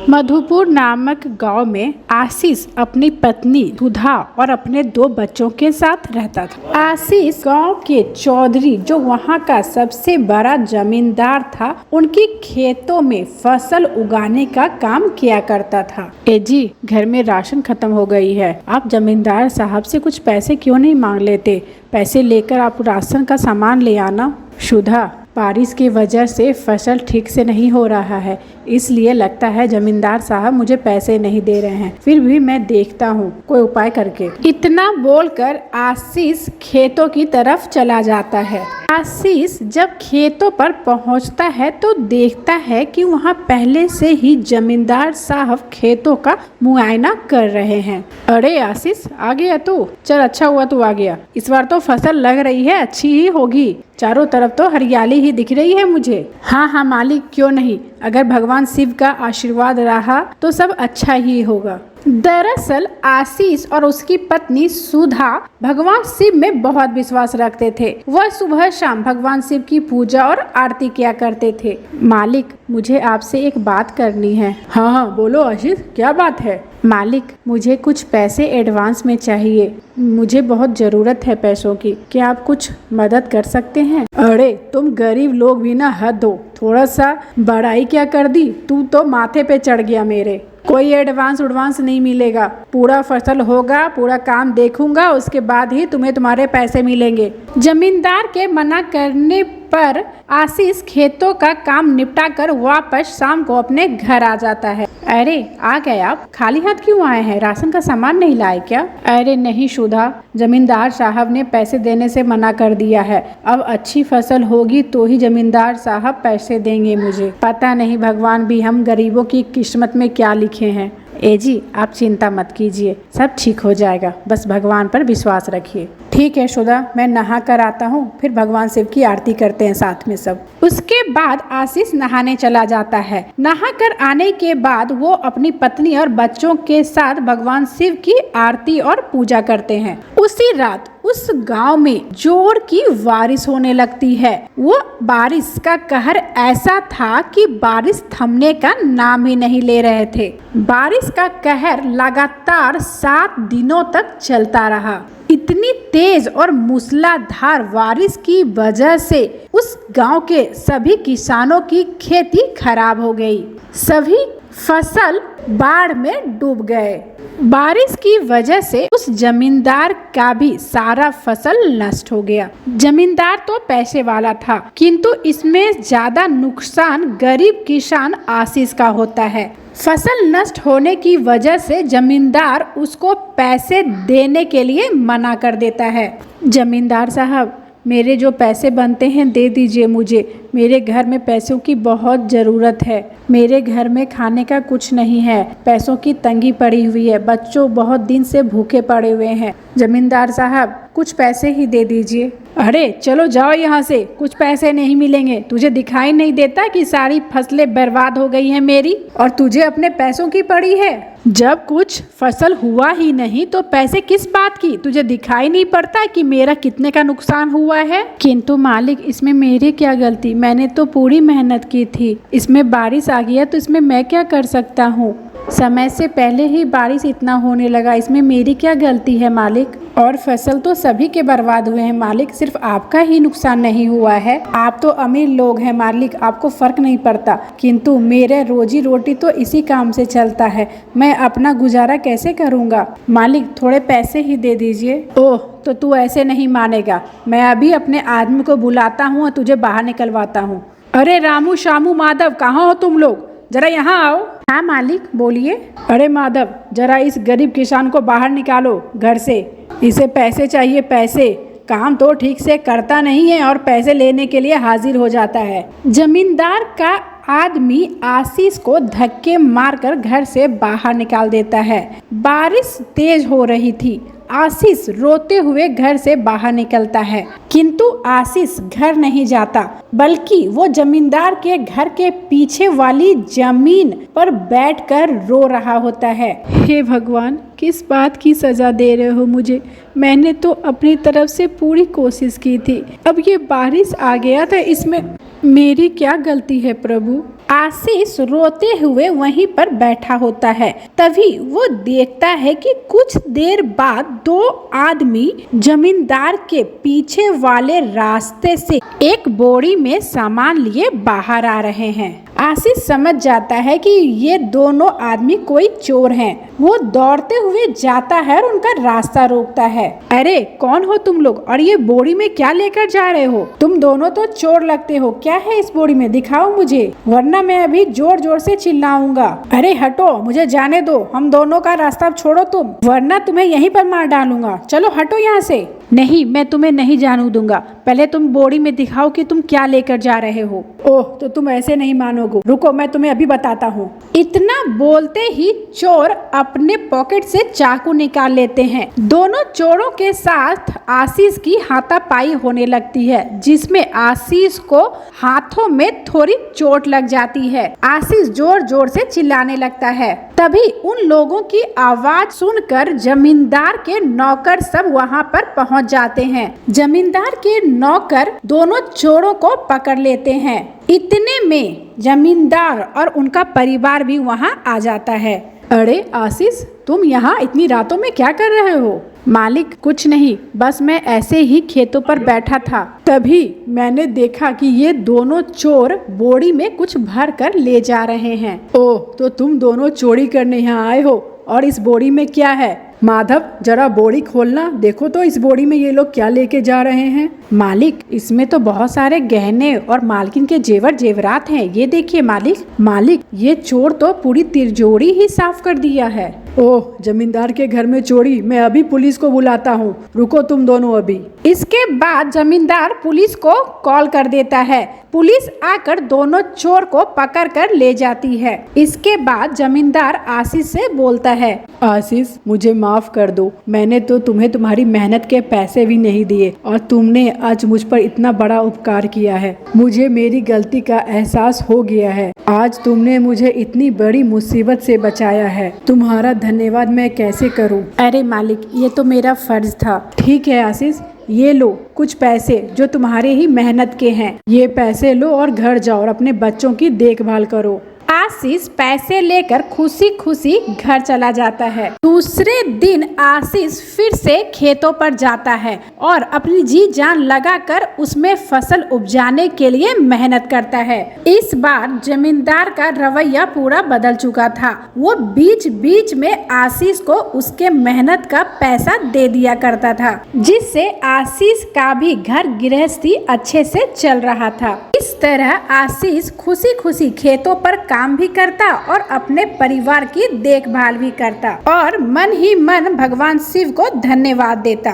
मधुपुर नामक गांव में आशीष अपनी पत्नी सुधा और अपने 2 बच्चों के साथ रहता था। आशीष गांव के चौधरी जो वहां का सबसे बड़ा जमींदार था, उनकी खेतों में फसल उगाने का काम किया करता था। ए जी, घर में राशन खत्म हो गई है, आप जमींदार साहब से कुछ पैसे क्यों नहीं मांग लेते? पैसे लेकर आप राशन का सामान ले आना। सुधा, बारिश की वजह से फसल ठीक से नहीं हो रहा है, इसलिए लगता है जमींदार साहब मुझे पैसे नहीं दे रहे हैं। फिर भी मैं देखता हूँ कोई उपाय करके। इतना बोलकर आशीष खेतों की तरफ चला जाता है। आशीष जब खेतों पर पहुँचता है तो देखता है कि वहाँ पहले से ही जमींदार साहब खेतों का मुआयना कर रहे हैं। अरे आशीष, आ गया तू? चल, अच्छा हुआ तू आ गया। इस बार तो फसल लग रही है, अच्छी ही होगी। चारों तरफ तो हरियाली ही दिख रही है मुझे। हाँ मालिक, क्यों नहीं। अगर भगवान शिव का आशीर्वाद रहा तो सब अच्छा ही होगा। दरअसल आशीष और उसकी पत्नी सुधा भगवान शिव में बहुत विश्वास रखते थे। वह सुबह शाम भगवान शिव की पूजा और आरती किया करते थे। मालिक, मुझे आपसे एक बात करनी है। हाँ, बोलो आशीष, क्या बात है? मालिक, मुझे कुछ पैसे एडवांस में चाहिए। मुझे बहुत ज़रूरत है पैसों की। क्या आप कुछ मदद कर सकते हैं? अरे तुम गरीब लोग भी ना हद हो। थोड़ा सा बड़ाई क्या कर दी? तू तो माथे पे चढ़ गया मेरे। कोई एडवांस नहीं मिलेगा। पूरा फसल होगा, पूरा काम देखूंगा, उसके बाद ही तुम्हें तुम्हारे पैसे मिलेंगे। जमींदार के मना करने पर आशीष खेतों का काम निपटा कर वापस शाम को अपने घर आ जाता है। अरे आ गए आप? खाली हाथ क्यों आए हैं? राशन का सामान नहीं लाए क्या? अरे नहीं सुधा, जमींदार साहब ने पैसे देने से मना कर दिया है। अब अच्छी फसल होगी तो ही जमींदार साहब पैसे देंगे मुझे। पता नहीं भगवान भी हम गरीबों की किस्मत में क्या लिखे हैं। ए जी, आप चिंता मत कीजिए, सब ठीक हो जाएगा, बस भगवान पर विश्वास रखिए। ठीक है सुधा, मैं नहा कर आता हूँ, फिर भगवान शिव की आरती करते हैं साथ में सब। उसके बाद आशीष नहाने चला जाता है। नहा कर आने के बाद वो अपनी पत्नी और बच्चों के साथ भगवान शिव की आरती और पूजा करते हैं। उसी रात उस गांव में जोर की बारिश होने लगती है। वो बारिश का कहर ऐसा था कि बारिश थमने का नाम ही नहीं ले रहे थे। बारिश का कहर लगातार 7 दिनों तक चलता रहा। इतनी तेज और मूसलाधार बारिश की वजह से उस गांव के सभी किसानों की खेती खराब हो गई। सभी फसल बाढ़ में डूब गए। बारिश की वजह से उस जमींदार का भी सारा फसल नष्ट हो गया। जमींदार तो पैसे वाला था, किंतु इसमें ज्यादा नुकसान गरीब किसान आशीष का होता है। फसल नष्ट होने की वजह से जमींदार उसको पैसे देने के लिए मना कर देता है। जमींदार साहब, मेरे जो पैसे बनते हैं दे दीजिए मुझे। मेरे घर में पैसों की बहुत ज़रूरत है। मेरे घर में खाने का कुछ नहीं है, पैसों की तंगी पड़ी हुई है, बच्चों बहुत दिन से भूखे पड़े हुए हैं। जमींदार साहब, कुछ पैसे ही दे दीजिए। अरे चलो जाओ यहाँ से, कुछ पैसे नहीं मिलेंगे। तुझे दिखाई नहीं देता कि सारी फसलें बर्बाद हो गई हैं मेरी, और तुझे अपने पैसों की पड़ी है? जब कुछ फसल हुआ ही नहीं तो पैसे किस बात की? तुझे दिखाई नहीं पड़ता कि मेरा कितने का नुकसान हुआ है? किंतु मालिक, इसमें मेरी क्या गलती? मैंने तो पूरी मेहनत की थी। इसमें बारिश आ गया तो इसमें मैं क्या कर सकता हूँ? समय से पहले ही बारिश इतना होने लगा, इसमें मेरी क्या गलती है मालिक? और फसल तो सभी के बर्बाद हुए हैं मालिक, सिर्फ आपका ही नुकसान नहीं हुआ है। आप तो अमीर लोग हैं मालिक, आपको फर्क नहीं पड़ता, किंतु मेरे रोजी रोटी तो इसी काम से चलता है। मैं अपना गुजारा कैसे करूँगा? मालिक, थोड़े पैसे ही दे दीजिए। ओह, तो तू ऐसे नहीं मानेगा। मैं अभी अपने आदमी को बुलाता हूँ और तुझे बाहर निकलवाता हूँ। अरे रामू, शामू, माधव, कहाँ हो तुम लोग? जरा यहाँ आओ। हाँ मालिक, बोलिए। अरे माधव, जरा इस गरीब किसान को बाहर निकालो घर से। इसे पैसे चाहिए, पैसे। काम तो ठीक से करता नहीं है और पैसे लेने के लिए हाजिर हो जाता है। जमींदार का आदमी आशीष को धक्के मारकर घर से बाहर निकाल देता है। बारिश तेज हो रही थी। आशीष रोते हुए घर से बाहर निकलता है, किंतु आशीष घर नहीं जाता, बल्कि वो जमींदार के घर के पीछे वाली जमीन पर बैठकर रो रहा होता है। हे भगवान, किस बात की सजा दे रहे हो मुझे? मैंने तो अपनी तरफ से पूरी कोशिश की थी। अब ये बारिश आ गया था, इसमें मेरी क्या गलती है प्रभु? आशीष रोते हुए वहीं पर बैठा होता है। तभी वो देखता है कि कुछ देर बाद दो आदमी जमींदार के पीछे वाले रास्ते से एक बोरी में सामान लिए बाहर आ रहे हैं। आशीष समझ जाता है कि ये दोनों आदमी कोई चोर हैं। वो दौड़ते हुए जाता है और उनका रास्ता रोकता है। अरे कौन हो तुम लोग और ये बोरी में क्या लेकर जा रहे हो? तुम दोनों तो चोर लगते हो। क्या है इस बोरी में, दिखाओ मुझे, वरना मैं अभी जोर जोर से चिल्लाऊंगा। अरे हटो, मुझे जाने दो, हम दोनों का रास्ता छोड़ो तुम, वरना तुम्हें यहीं पर मार डालूंगा। चलो हटो यहाँ से। नहीं, मैं तुम्हें नहीं जाने दूंगा। पहले तुम बोरी में दिखाओ कि तुम क्या लेकर जा रहे हो। ओह, तो तुम ऐसे नहीं मानोगे, रुको मैं तुम्हें अभी बताता हूँ। इतना बोलते ही चोर अपने पॉकेट से चाकू निकाल लेते हैं। दोनों चोरों के साथ आशीष की हाथापाई होने लगती है, जिसमें आशीष को हाथों में थोड़ी चोट लग जाती है। आशीष जोर जोर से चिल्लाने लगता है। तभी उन लोगों की आवाज सुनकर जमींदार के नौकर सब वहां पर पहुंच जाते हैं। जमींदार के नौकर दोनों चोरों को पकड़ लेते हैं। इतने में जमींदार और उनका परिवार भी वहां आ जाता है। अरे आशीष, तुम यहाँ इतनी रातों में क्या कर रहे हो? मालिक कुछ नहीं, बस मैं ऐसे ही खेतों पर बैठा था। तभी मैंने देखा कि ये दोनों चोर बोरी में कुछ भर कर ले जा रहे हैं। ओह, तो तुम दोनों चोरी करने यहाँ आए हो? और इस बोरी में क्या है? माधव, जरा बोरी खोलना, देखो तो इस बोरी में ये लोग क्या लेके जा रहे हैं। मालिक, इसमें तो बहुत सारे गहने और मालकिन के जेवर जेवरात हैं। ये देखिए मालिक, ये चोर तो पूरी तिजोरी ही साफ कर दिया है। ओह, जमींदार के घर में चोरी, मैं अभी पुलिस को बुलाता हूँ, रुको तुम दोनों अभी। इसके बाद जमींदार पुलिस को कॉल कर देता है। पुलिस आकर दोनों चोर को पकड़ कर ले जाती है। इसके बाद जमींदार आशीष से बोलता है, आशीष मुझे माफ कर दो, मैंने तो तुम्हें तुम्हारी मेहनत के पैसे भी नहीं दिए और तुमने आज मुझ पर इतना बड़ा उपकार किया है। मुझे मेरी गलती का एहसास हो गया है। आज तुमने मुझे इतनी बड़ी मुसीबत से बचाया है, तुम्हारा धन्यवाद मैं कैसे करूं? अरे मालिक, ये तो मेरा फर्ज था। ठीक है आशीष, ये लो कुछ पैसे जो तुम्हारे ही मेहनत के हैं। ये पैसे लो और घर जाओ और अपने बच्चों की देखभाल करो। आशीष पैसे लेकर खुशी खुशी घर चला जाता है। दूसरे दिन आशीष फिर से खेतों पर जाता है और अपनी जी जान लगाकर उसमें फसल उपजाने के लिए मेहनत करता है। इस बार जमींदार का रवैया पूरा बदल चुका था। वो बीच बीच में आशीष को उसके मेहनत का पैसा दे दिया करता था, जिससे आशीष का भी घर गृहस्थी अच्छे से चल रहा था। इस तरह आशीष खुशी खुशी खेतों पर काम भी करता और अपने परिवार की देखभाल भी करता और मन ही मन भगवान शिव को धन्यवाद देता।